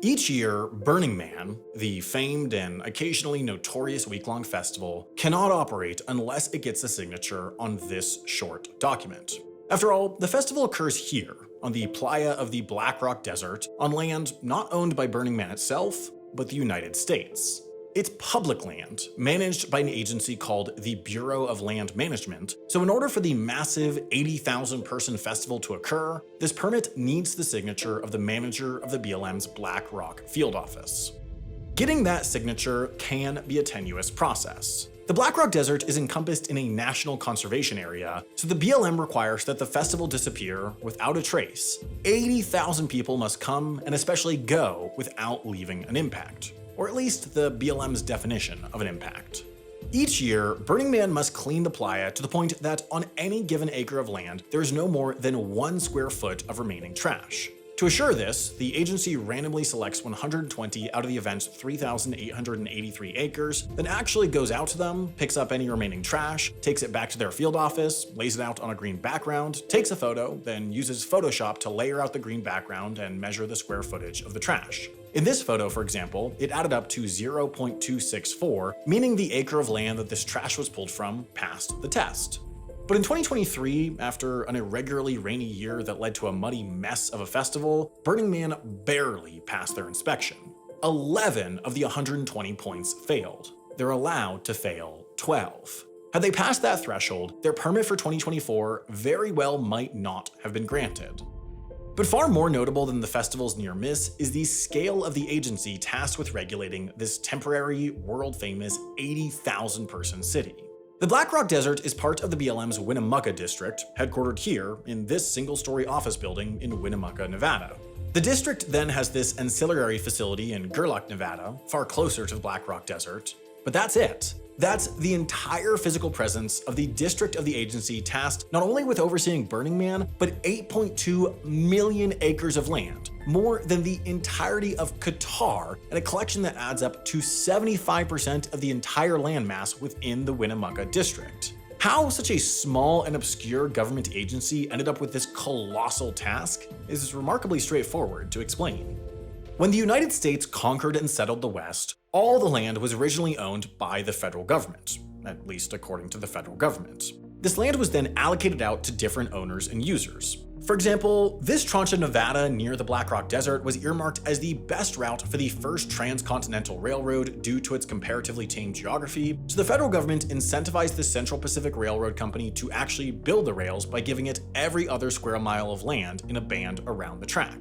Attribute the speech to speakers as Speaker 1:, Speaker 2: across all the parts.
Speaker 1: Each year, Burning Man, the famed and occasionally notorious week-long festival, cannot operate unless it gets a signature on this short document. After all, the festival occurs here, on the playa of the Black Rock Desert, on land not owned by Burning Man itself, but the United States. It's public land, managed by an agency called the Bureau of Land Management, so in order for the massive 80,000-person festival to occur, this permit needs the signature of the manager of the BLM's Black Rock field office. Getting that signature can be a tenuous process. The Black Rock Desert is encompassed in a national conservation area, so the BLM requires that the festival disappear without a trace. 80,000 people must come and especially go without leaving an impact. Or at least the BLM's definition of an impact. Each year, Burning Man must clean the playa to the point that on any given acre of land, there is no more than 1 square foot of remaining trash. To assure this, the agency randomly selects 120 out of the event's 3,883 acres, then actually goes out to them, picks up any remaining trash, takes it back to their field office, lays it out on a green background, takes a photo, then uses Photoshop to layer out the green background and measure the square footage of the trash. In this photo, for example, it added up to 0.264, meaning the acre of land that this trash was pulled from passed the test. But in 2023, after an irregularly rainy year that led to a muddy mess of a festival, Burning Man barely passed their inspection. 11 of the 120 points failed. They're allowed to fail 12. Had they passed that threshold, their permit for 2024 very well might not have been granted. But far more notable than the festival's near miss is the scale of the agency tasked with regulating this temporary, world-famous 80,000-person city. The Black Rock Desert is part of the BLM's Winnemucca district, headquartered here in this single-story office building in Winnemucca, Nevada. The district then has this ancillary facility in Gerlach, Nevada, far closer to the Black Rock Desert. But that's it. That's the entire physical presence of the district of the agency tasked not only with overseeing Burning Man, but 8.2 million acres of land, more than the entirety of Qatar, and a collection that adds up to 75% of the entire landmass within the Winnemucca district. How such a small and obscure government agency ended up with this colossal task is remarkably straightforward to explain. When the United States conquered and settled the West, all the land was originally owned by the federal government, at least according to the federal government. This land was then allocated out to different owners and users. For example, this tranche of Nevada near the Black Rock Desert was earmarked as the best route for the first transcontinental railroad due to its comparatively tame geography, so the federal government incentivized the Central Pacific Railroad Company to actually build the rails by giving it every other square mile of land in a band around the track.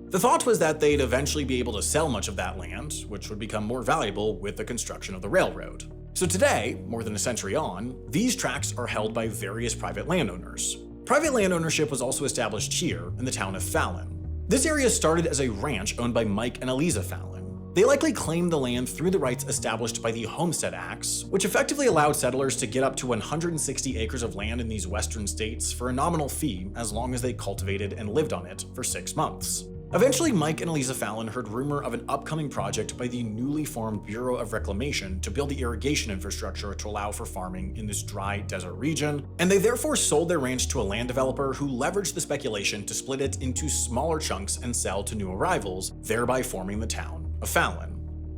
Speaker 1: The thought was that they'd eventually be able to sell much of that land, which would become more valuable with the construction of the railroad. So today, more than a century on, these tracts are held by various private landowners. Private land ownership was also established here in the town of Fallon. This area started as a ranch owned by Mike and Eliza Fallon. They likely claimed the land through the rights established by the Homestead Acts, which effectively allowed settlers to get up to 160 acres of land in these western states for a nominal fee as long as they cultivated and lived on it for 6 months. Eventually, Mike and Eliza Fallon heard rumor of an upcoming project by the newly formed Bureau of Reclamation to build the irrigation infrastructure to allow for farming in this dry desert region, and they therefore sold their ranch to a land developer who leveraged the speculation to split it into smaller chunks and sell to new arrivals, thereby forming the town of Fallon.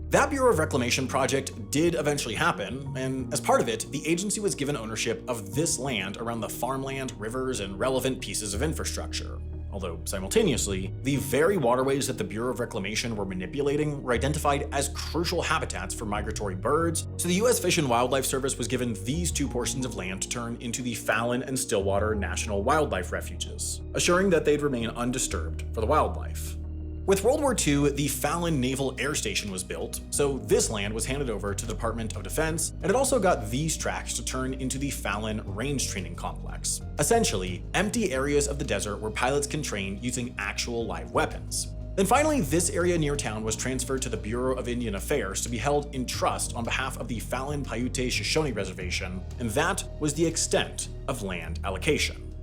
Speaker 1: That Bureau of Reclamation project did eventually happen, and as part of it, the agency was given ownership of this land around the farmland, rivers, and relevant pieces of infrastructure. Although simultaneously, the very waterways that the Bureau of Reclamation were manipulating were identified as crucial habitats for migratory birds, so the U.S. Fish and Wildlife Service was given these 2 portions of land to turn into the Fallon and Stillwater National Wildlife Refuges, assuring that they'd remain undisturbed for the wildlife. With World War II, the Fallon Naval Air Station was built, so this land was handed over to the Department of Defense, and it also got these tracts to turn into the Fallon Range Training Complex. Essentially, empty areas of the desert where pilots can train using actual live weapons. Then finally, this area near town was transferred to the Bureau of Indian Affairs to be held in trust on behalf of the Fallon Paiute Shoshone Reservation, and that was the extent of land allocation.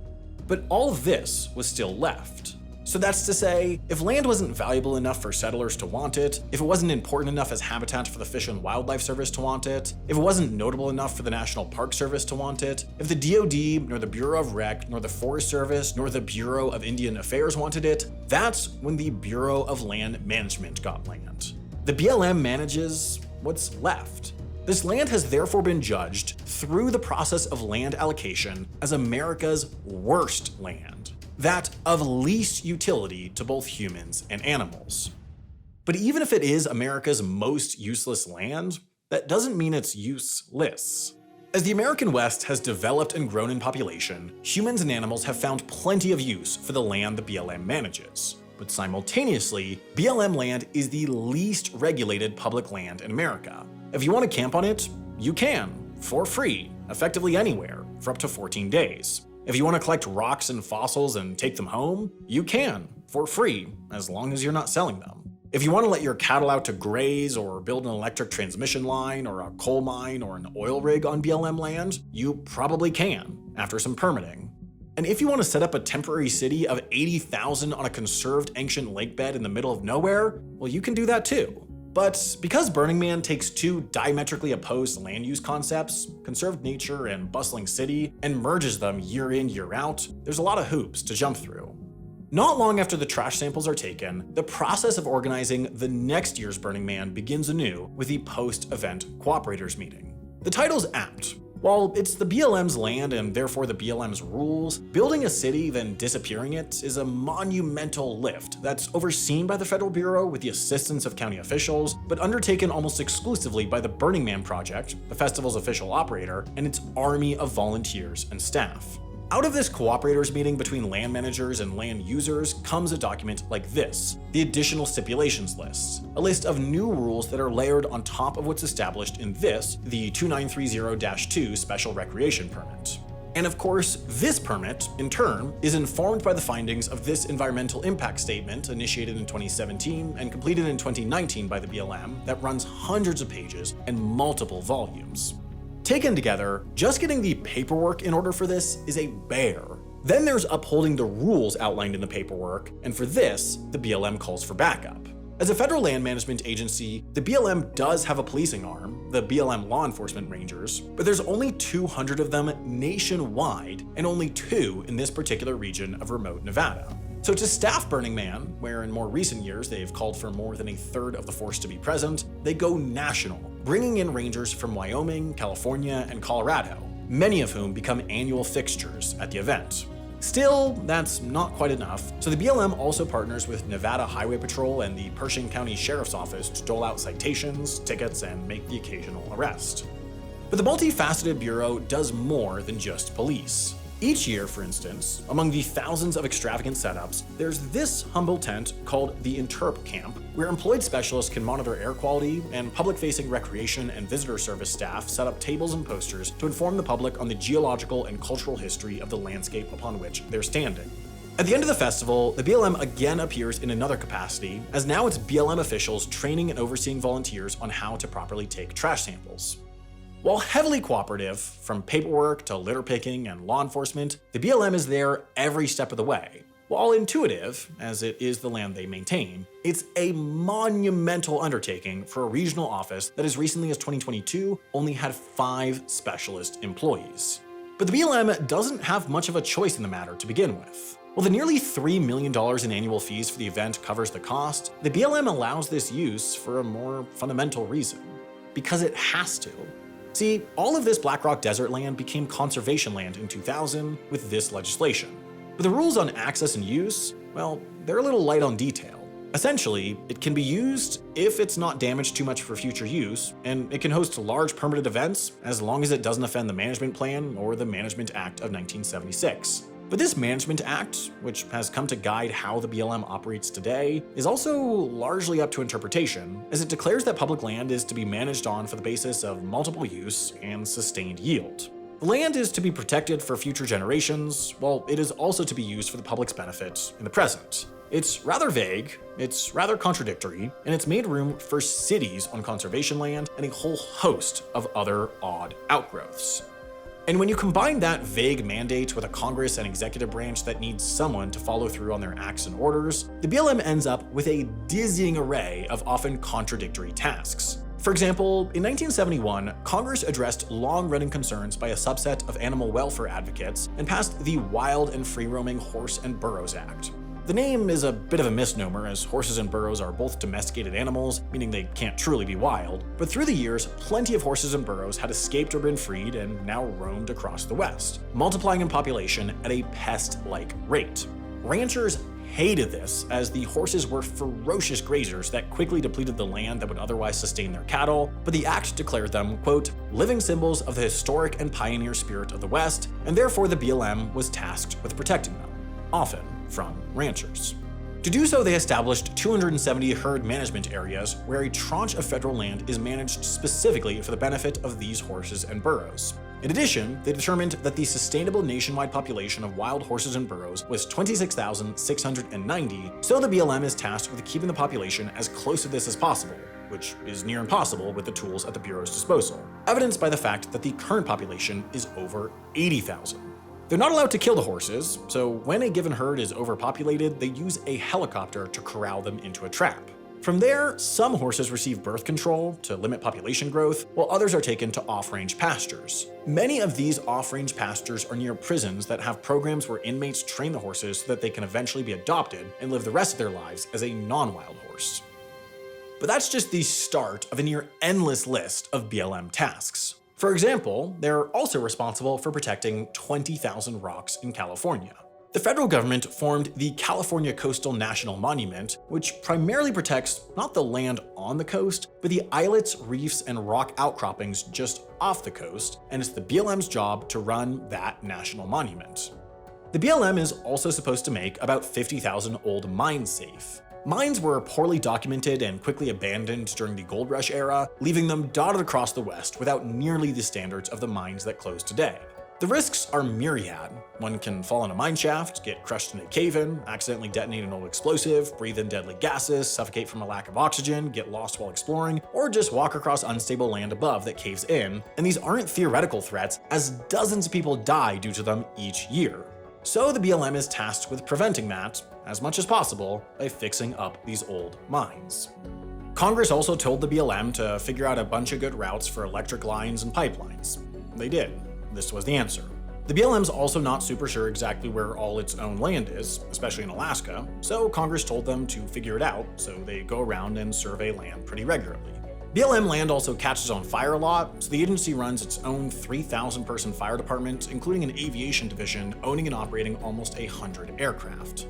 Speaker 1: But all of this was still left. So that's to say, if land wasn't valuable enough for settlers to want it, if it wasn't important enough as habitat for the Fish and Wildlife Service to want it, if it wasn't notable enough for the National Park Service to want it, if the DoD, nor the Bureau of Rec, nor the Forest Service, nor the Bureau of Indian Affairs wanted it, that's when the Bureau of Land Management got land. The BLM manages what's left. This land has therefore been judged through the process of land allocation as America's worst land, that of least utility to both humans and animals. But even if it is America's most useless land, that doesn't mean it's useless. As the American West has developed and grown in population, humans and animals have found plenty of use for the land the BLM manages. But simultaneously, BLM land is the least regulated public land in America. If you want to camp on it, you can, for free, effectively anywhere, for up to 14 days. If you want to collect rocks and fossils and take them home, you can, for free, as long as you're not selling them. If you want to let your cattle out to graze or build an electric transmission line or a coal mine or an oil rig on BLM land, you probably can, after some permitting. And if you want to set up a temporary city of 80,000 on a conserved ancient lake bed in the middle of nowhere, well, you can do that too. But because Burning Man takes two diametrically opposed land use concepts, conserved nature and bustling city, and merges them year in, year out, there's a lot of hoops to jump through. Not long after the trash samples are taken, the process of organizing the next year's Burning Man begins anew with the post-event cooperators meeting. The title's apt. While it's the BLM's land and therefore the BLM's rules, building a city then disappearing it is a monumental lift that's overseen by the Federal Bureau with the assistance of county officials, but undertaken almost exclusively by the Burning Man Project, the festival's official operator, and its army of volunteers and staff. Out of this cooperators meeting between land managers and land users comes a document like this, the Additional Stipulations List, a list of new rules that are layered on top of what's established in this, the 2930-2 Special Recreation Permit. And of course, this permit, in turn, is informed by the findings of this Environmental Impact Statement initiated in 2017 and completed in 2019 by the BLM that runs hundreds of pages and multiple volumes. Taken together, just getting the paperwork in order for this is a bear. Then there's upholding the rules outlined in the paperwork, and for this, the BLM calls for backup. As a federal land management agency, the BLM does have a policing arm, the BLM Law Enforcement Rangers, but there's only 200 of them nationwide and only 2 in this particular region of remote Nevada. So to staff Burning Man, where in more recent years they've called for more than a third of the force to be present, they go national, bringing in rangers from Wyoming, California, and Colorado, many of whom become annual fixtures at the event. Still, that's not quite enough, so the BLM also partners with Nevada Highway Patrol and the Pershing County Sheriff's Office to dole out citations, tickets, and make the occasional arrest. But the multifaceted Bureau does more than just police. Each year, for instance, among the thousands of extravagant setups, there's this humble tent called the Interp Camp, where employed specialists can monitor air quality, and public-facing recreation and visitor service staff set up tables and posters to inform the public on the geological and cultural history of the landscape upon which they're standing. At the end of the festival, the BLM again appears in another capacity, as now it's BLM officials training and overseeing volunteers on how to properly take trash samples. While heavily cooperative, from paperwork to litter picking and law enforcement, the BLM is there every step of the way. While intuitive, as it is the land they maintain, it's a monumental undertaking for a regional office that as recently as 2022 only had 5 specialist employees. But the BLM doesn't have much of a choice in the matter to begin with. While the nearly $3 million in annual fees for the event covers the cost, the BLM allows this use for a more fundamental reason. Because it has to. See, all of this Black Rock Desert land became conservation land in 2000 with this legislation. But the rules on access and use, well, they're a little light on detail. Essentially, it can be used if it's not damaged too much for future use, and it can host large permitted events as long as it doesn't offend the Management Plan or the Management Act of 1976. But this Management Act, which has come to guide how the BLM operates today, is also largely up to interpretation, as it declares that public land is to be managed on for the basis of multiple use and sustained yield. The land is to be protected for future generations, while it is also to be used for the public's benefit in the present. It's rather vague, it's rather contradictory, and it's made room for cities on conservation land and a whole host of other odd outgrowths. And when you combine that vague mandate with a Congress and executive branch that needs someone to follow through on their acts and orders, the BLM ends up with a dizzying array of often contradictory tasks. For example, in 1971, Congress addressed long-running concerns by a subset of animal welfare advocates and passed the Wild and Free-Roaming Horse and Burros Act. The name is a bit of a misnomer, as horses and burros are both domesticated animals, meaning they can't truly be wild, but through the years, plenty of horses and burros had escaped or been freed and now roamed across the West, multiplying in population at a pest-like rate. Ranchers hated this, as the horses were ferocious grazers that quickly depleted the land that would otherwise sustain their cattle, but the act declared them, quote, living symbols of the historic and pioneer spirit of the West, and therefore the BLM was tasked with protecting them, often from ranchers. To do so, they established 270 herd management areas where a tranche of federal land is managed specifically for the benefit of these horses and burros. In addition, they determined that the sustainable nationwide population of wild horses and burros was 26,690, so the BLM is tasked with keeping the population as close to this as possible, which is near impossible with the tools at the Bureau's disposal, evidenced by the fact that the current population is over 80,000. They're not allowed to kill the horses, so when a given herd is overpopulated, they use a helicopter to corral them into a trap. From there, some horses receive birth control to limit population growth, while others are taken to off-range pastures. Many of these off-range pastures are near prisons that have programs where inmates train the horses so that they can eventually be adopted and live the rest of their lives as a non-wild horse. But that's just the start of a near endless list of BLM tasks. For example, they're also responsible for protecting 20,000 rocks in California. The federal government formed the California Coastal National Monument, which primarily protects not the land on the coast, but the islets, reefs, and rock outcroppings just off the coast, and it's the BLM's job to run that national monument. The BLM is also supposed to make about 50,000 old mines safe. Mines were poorly documented and quickly abandoned during the gold rush era, leaving them dotted across the West without nearly the standards of the mines that close today. The risks are myriad. One can fall in a mine shaft, get crushed in a cave-in, accidentally detonate an old explosive, breathe in deadly gases, suffocate from a lack of oxygen, get lost while exploring, or just walk across unstable land above that caves in, and these aren't theoretical threats, as dozens of people die due to them each year. So the BLM is tasked with preventing that, as much as possible, by fixing up these old mines. Congress also told the BLM to figure out a bunch of good routes for electric lines and pipelines. They did. This was the answer. The BLM's also not super sure exactly where all its own land is, especially in Alaska, so Congress told them to figure it out, so they go around and survey land pretty regularly. BLM land also catches on fire a lot, so the agency runs its own 3,000-person fire department, including an aviation division owning and operating almost 100 aircraft.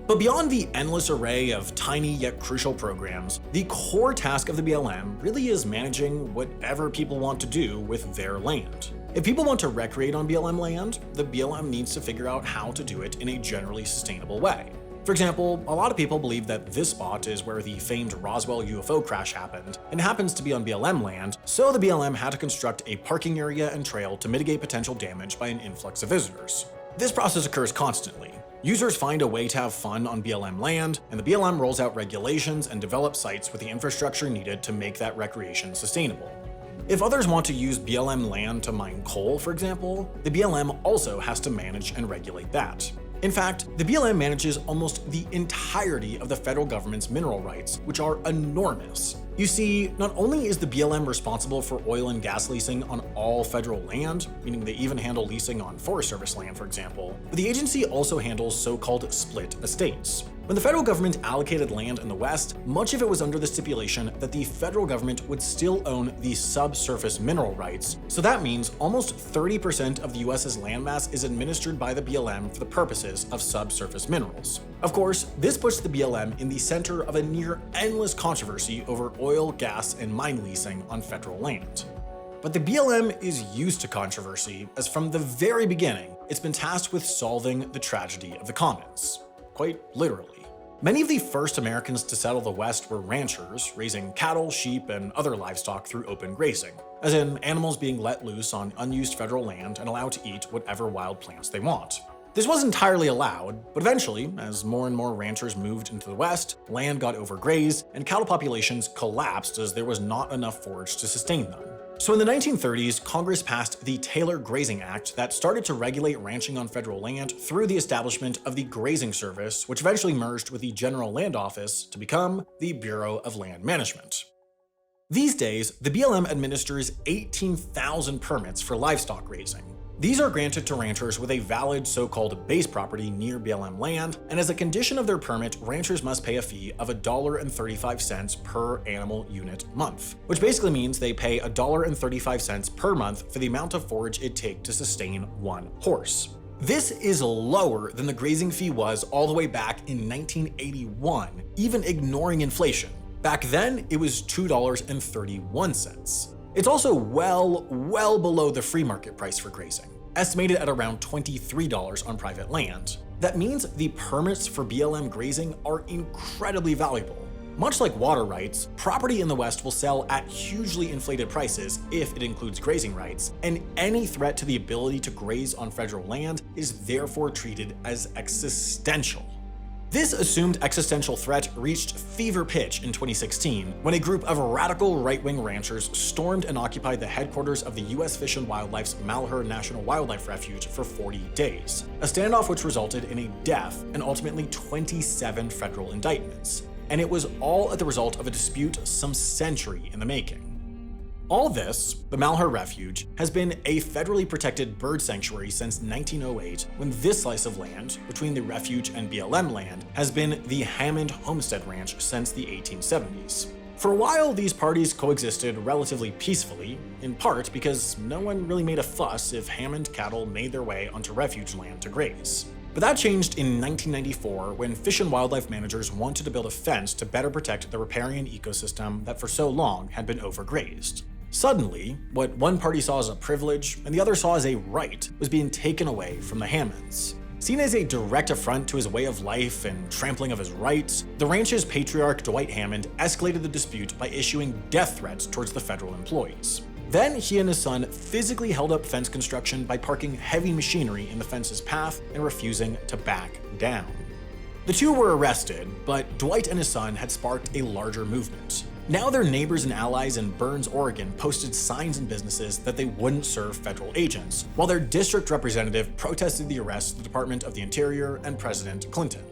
Speaker 1: But beyond the endless array of tiny yet crucial programs, the core task of the BLM really is managing whatever people want to do with their land. If people want to recreate on BLM land, the BLM needs to figure out how to do it in a generally sustainable way. For example, a lot of people believe that this spot is where the famed Roswell UFO crash happened, and happens to be on BLM land, so the BLM had to construct a parking area and trail to mitigate potential damage by an influx of visitors. This process occurs constantly. Users find a way to have fun on BLM land, and the BLM rolls out regulations and develops sites with the infrastructure needed to make that recreation sustainable. If others want to use BLM land to mine coal, for example, the BLM also has to manage and regulate that. In fact, the BLM manages almost the entirety of the federal government's mineral rights, which are enormous. You see, not only is the BLM responsible for oil and gas leasing on all federal land, meaning they even handle leasing on Forest Service land, for example, but the agency also handles so-called split estates. When the federal government allocated land in the West, much of it was under the stipulation that the federal government would still own the subsurface mineral rights, so that means almost 30% of the US's landmass is administered by the BLM for the purposes of subsurface minerals. Of course, this puts the BLM in the center of a near endless controversy over oil, gas, and mine leasing on federal land. But the BLM is used to controversy, as from the very beginning, it's been tasked with solving the tragedy of the commons. Quite literally. Many of the first Americans to settle the West were ranchers, raising cattle, sheep, and other livestock through open grazing, as in animals being let loose on unused federal land and allowed to eat whatever wild plants they want. This was entirely allowed, but eventually, as more and more ranchers moved into the West, land got overgrazed, and cattle populations collapsed as there was not enough forage to sustain them. So in the 1930s, Congress passed the Taylor Grazing Act that started to regulate ranching on federal land through the establishment of the Grazing Service, which eventually merged with the General Land Office to become the Bureau of Land Management. These days, the BLM administers 18,000 permits for livestock grazing. These are granted to ranchers with a valid so-called base property near BLM land, and as a condition of their permit, ranchers must pay a fee of $1.35 per animal unit month, which basically means they pay $1.35 per month for the amount of forage it takes to sustain one horse. This is lower than the grazing fee was all the way back in 1981, even ignoring inflation. Back then, it was $2.31. It's also well below the free market price for grazing, estimated at around $23 on private land. That means the permits for BLM grazing are incredibly valuable. Much like water rights, property in the West will sell at hugely inflated prices if it includes grazing rights, and any threat to the ability to graze on federal land is therefore treated as existential. This assumed existential threat reached fever pitch in 2016 when a group of radical right-wing ranchers stormed and occupied the headquarters of the U.S. Fish and Wildlife's Malheur National Wildlife Refuge for 40 days, a standoff which resulted in a death and ultimately 27 federal indictments. And it was all at the result of a dispute some century in the making. All this, the Malheur Refuge, has been a federally protected bird sanctuary since 1908, when this slice of land, between the refuge and BLM land, has been the Hammond Homestead Ranch since the 1870s. For a while, these parties coexisted relatively peacefully, in part because no one really made a fuss if Hammond cattle made their way onto refuge land to graze. But that changed in 1994 when Fish and Wildlife managers wanted to build a fence to better protect the riparian ecosystem that for so long had been overgrazed. Suddenly, what one party saw as a privilege and the other saw as a right was being taken away from the Hammonds. Seen as a direct affront to his way of life and trampling of his rights, the ranch's patriarch Dwight Hammond escalated the dispute by issuing death threats towards the federal employees. Then he and his son physically held up fence construction by parking heavy machinery in the fence's path and refusing to back down. The two were arrested, but Dwight and his son had sparked a larger movement. Now their neighbors and allies in Burns, Oregon posted signs in businesses that they wouldn't serve federal agents, while their district representative protested the arrest of the Department of the Interior and President Clinton.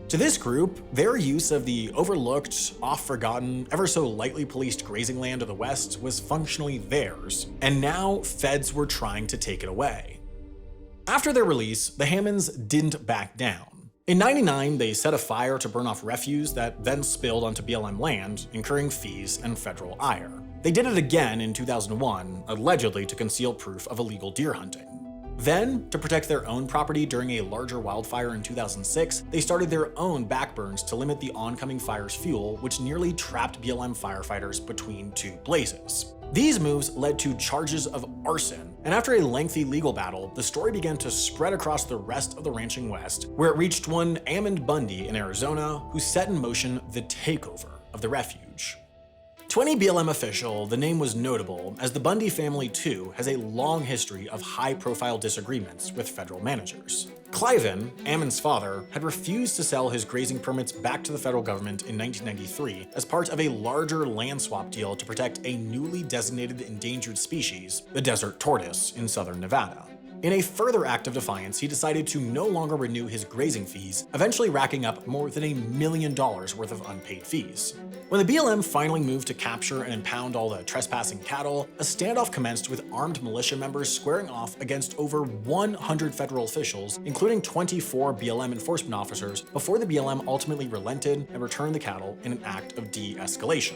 Speaker 1: To this group, their use of the overlooked, oft-forgotten, ever so lightly policed grazing land of the West was functionally theirs, and now feds were trying to take it away. After their release, the Hammonds didn't back down. In '99, they set a fire to burn off refuse that then spilled onto BLM land, incurring fees and federal ire. They did it again in 2001, allegedly to conceal proof of illegal deer hunting. Then, to protect their own property during a larger wildfire in 2006, they started their own backburns to limit the oncoming fire's fuel, which nearly trapped BLM firefighters between two blazes. These moves led to charges of arson, and after a lengthy legal battle, the story began to spread across the rest of the ranching West, where it reached one Bundy in Arizona, who set in motion the takeover of the refuge. To any BLM official, the name was notable, as the Bundy family too has a long history of high-profile disagreements with federal managers. Cliven, Ammon's father, had refused to sell his grazing permits back to the federal government in 1993 as part of a larger land swap deal to protect a newly designated endangered species, the desert tortoise, in southern Nevada. In a further act of defiance, he decided to no longer renew his grazing fees, eventually racking up more than $1 million worth of unpaid fees. When the BLM finally moved to capture and impound all the trespassing cattle, a standoff commenced with armed militia members squaring off against over 100 federal officials, including 24 BLM enforcement officers, before the BLM ultimately relented and returned the cattle in an act of de-escalation.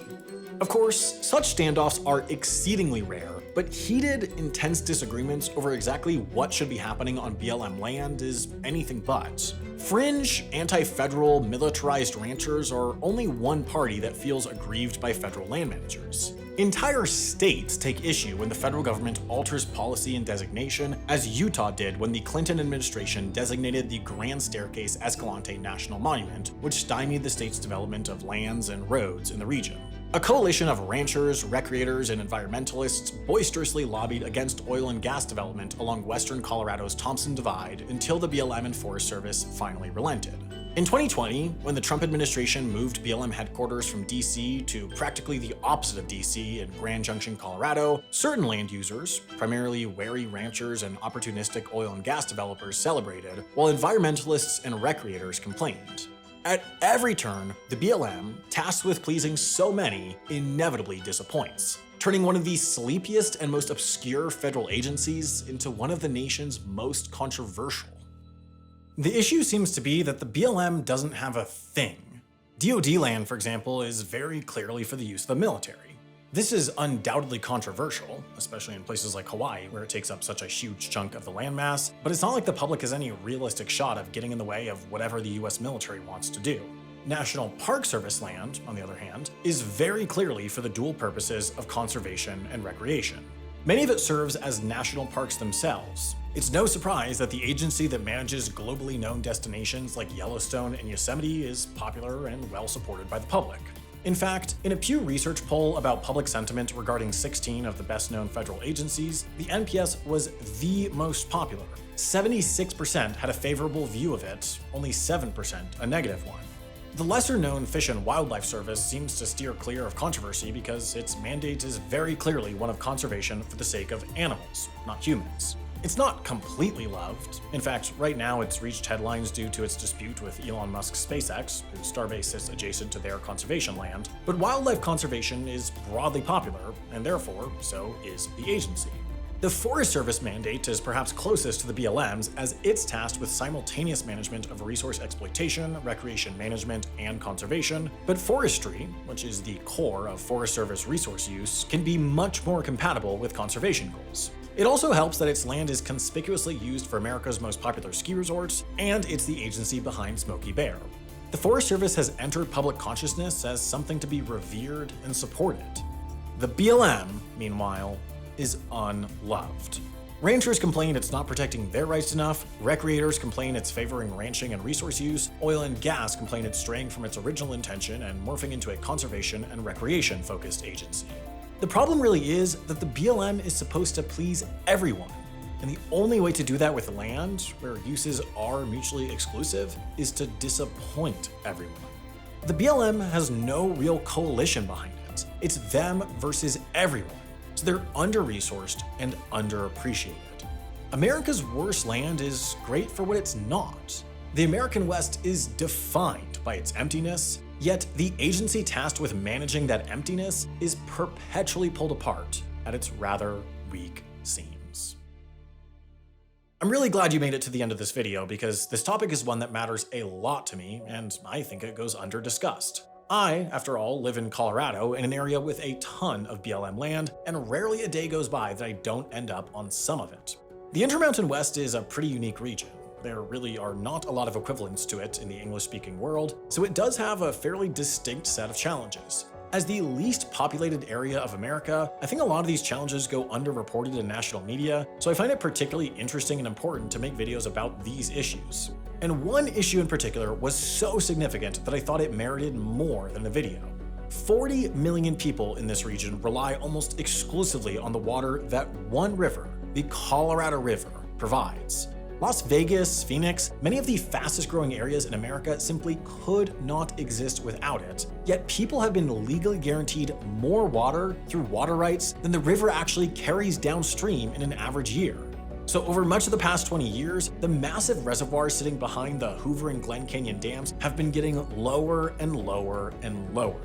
Speaker 1: Of course, such standoffs are exceedingly rare, but heated, intense disagreements over exactly what should be happening on BLM land is anything but. Fringe, anti-federal, militarized ranchers are only one party that feels aggrieved by federal land managers. Entire states take issue when the federal government alters policy and designation, as Utah did when the Clinton administration designated the Grand Staircase Escalante National Monument, which stymied the state's development of lands and roads in the region. A coalition of ranchers, recreators, and environmentalists boisterously lobbied against oil and gas development along western Colorado's Thompson Divide until the BLM and Forest Service finally relented. In 2020, when the Trump administration moved BLM headquarters from DC to practically the opposite of DC in Grand Junction, Colorado, certain land users, primarily wary ranchers and opportunistic oil and gas developers, celebrated, while environmentalists and recreators complained. At every turn, the BLM, tasked with pleasing so many, inevitably disappoints, turning one of the sleepiest and most obscure federal agencies into one of the nation's most controversial. The issue seems to be that the BLM doesn't have a thing. DoD land, for example, is very clearly for the use of the military. This is undoubtedly controversial, especially in places like Hawaii, where it takes up such a huge chunk of the landmass, but it's not like the public has any realistic shot of getting in the way of whatever the US military wants to do. National Park Service land, on the other hand, is very clearly for the dual purposes of conservation and recreation. Many of it serves as national parks themselves. It's no surprise that the agency that manages globally known destinations like Yellowstone and Yosemite is popular and well supported by the public. In fact, in a Pew Research poll about public sentiment regarding 16 of the best-known federal agencies, the NPS was the most popular. 76% had a favorable view of it, only 7% a negative one. The lesser-known Fish and Wildlife Service seems to steer clear of controversy because its mandate is very clearly one of conservation for the sake of animals, not humans. It's not completely loved. In fact, right now it's reached headlines due to its dispute with Elon Musk's SpaceX, whose starbase sits adjacent to their conservation land. But wildlife conservation is broadly popular, and therefore, so is the agency. The Forest Service mandate is perhaps closest to the BLM's, as it's tasked with simultaneous management of resource exploitation, recreation management, and conservation, but forestry, which is the core of Forest Service resource use, can be much more compatible with conservation goals. It also helps that its land is conspicuously used for America's most popular ski resorts, and it's the agency behind Smokey Bear. The Forest Service has entered public consciousness as something to be revered and supported. The BLM, meanwhile, is unloved. Ranchers complain it's not protecting their rights enough, recreators complain it's favoring ranching and resource use, oil and gas complain it's straying from its original intention and morphing into a conservation and recreation-focused agency. The problem really is that the BLM is supposed to please everyone, and the only way to do that with land, where uses are mutually exclusive, is to disappoint everyone. The BLM has no real coalition behind it. It's them versus everyone, so they're under-resourced and underappreciated. America's worst land is great for what it's not. The American West is defined by its emptiness, yet the agency tasked with managing that emptiness is perpetually pulled apart at its rather weak seams. I'm really glad you made it to the end of this video because this topic is one that matters a lot to me, and I think it goes under-discussed. I, after all, live in Colorado in an area with a ton of BLM land, and rarely a day goes by that I don't end up on some of it. The Intermountain West is a pretty unique region. There really are not a lot of equivalents to it in the English-speaking world, so it does have a fairly distinct set of challenges. As the least populated area of America, I think a lot of these challenges go underreported in national media, so I find it particularly interesting and important to make videos about these issues. And one issue in particular was so significant that I thought it merited more than the video. 40 million people in this region rely almost exclusively on the water that one river, the Colorado River, provides. Las Vegas, Phoenix, many of the fastest growing areas in America simply could not exist without it, yet people have been legally guaranteed more water through water rights than the river actually carries downstream in an average year. So over much of the past 20 years, the massive reservoirs sitting behind the Hoover and Glen Canyon dams have been getting lower and lower and lower.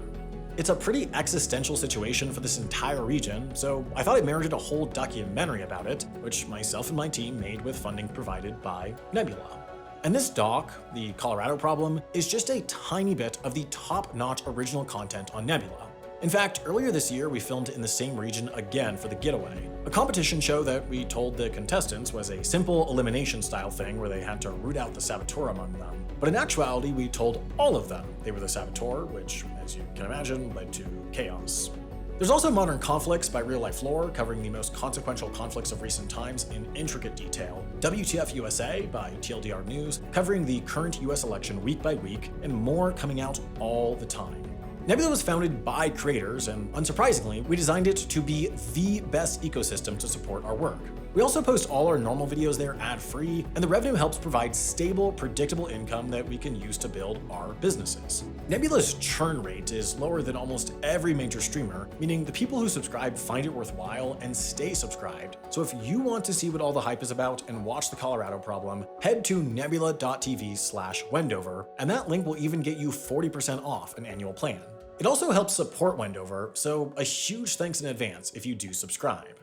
Speaker 1: It's a pretty existential situation for this entire region, so I thought it merited a whole documentary about it, which myself and my team made with funding provided by Nebula. And this doc, The Colorado Problem, is just a tiny bit of the top-notch original content on Nebula. In fact, earlier this year we filmed in the same region again for The Getaway, a competition show that we told the contestants was a simple elimination-style thing where they had to root out the saboteur among them. But in actuality, we told all of them they were the saboteur, which, as you can imagine, led to chaos. There's also Modern Conflicts by Real Life Lore, covering the most consequential conflicts of recent times in intricate detail. WTF USA by TLDR News, covering the current US election week by week, and more coming out all the time. Nebula was founded by creators, and unsurprisingly, we designed it to be the best ecosystem to support our work. We also post all our normal videos there ad-free, and the revenue helps provide stable, predictable income that we can use to build our businesses. Nebula's churn rate is lower than almost every major streamer, meaning the people who subscribe find it worthwhile and stay subscribed. So if you want to see what all the hype is about and watch the Colorado problem, head to nebula.tv/Wendover, and that link will even get you 40% off an annual plan. It also helps support Wendover, so a huge thanks in advance if you do subscribe.